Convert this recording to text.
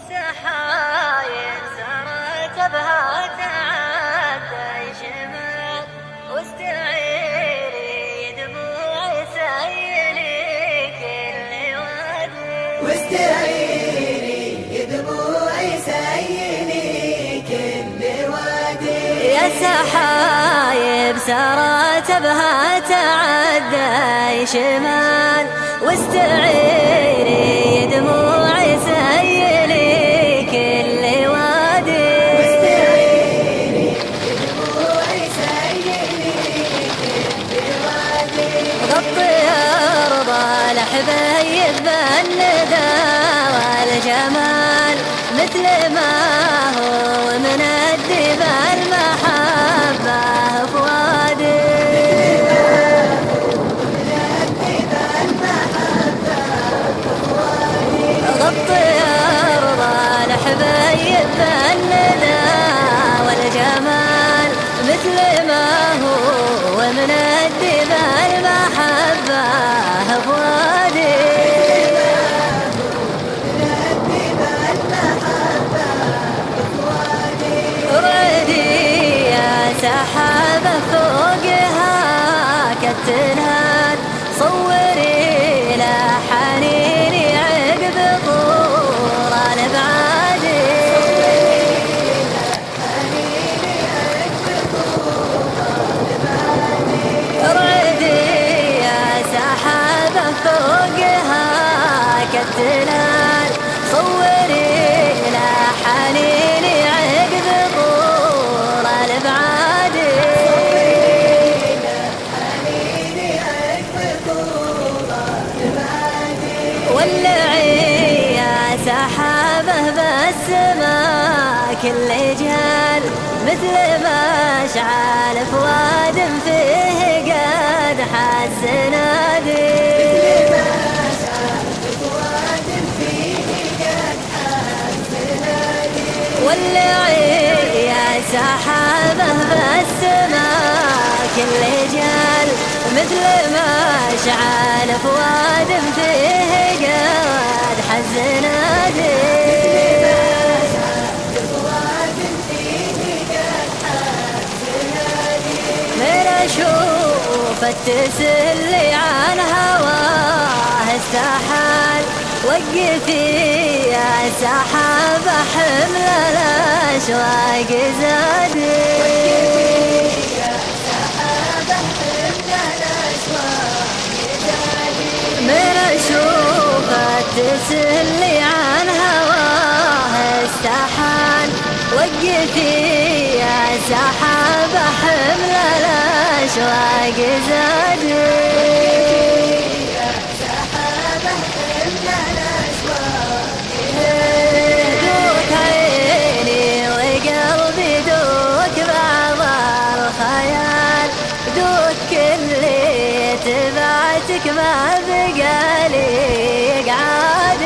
سحاير سرت بها تعدى شمال واستعيري دموع سيلي كل وادي يا سحايب سرت بها تعدى شمال واستعيري دموع سيلي كل وادي غطي أرض الحبيب بالندى والجمال مثل ما هو من الدب المحبة فؤادي غطي أرض الحبيب بالندى والجمال مثل ما هو من الدب المحبة فؤادي سحابة فوقها كالتنهاد صوري لا حنيني عقب طول الابعادي ردي يا سحابة فوقها كالتنهاد صوري لا حنيني عقب طول الابعاد ولعي يا سحابه بالسماء كل جهل مثل ما اشعل فؤاد فيه قد حس نادي ولعي يا سحابه بالسماء كل جهل مثل ما اشعل فؤاد فيه قد حز نادي من اشوف التسلي عن هواه استحال وقفي يا سحابة حمل الأشواق زادي من أشوف التسلي عن هواه استحال وقفي يا سحابة حمل الأشواق زادي دوك عيني وقلبي دوك بعض الخيال دوك كل تبعتك ما بقالي قعاد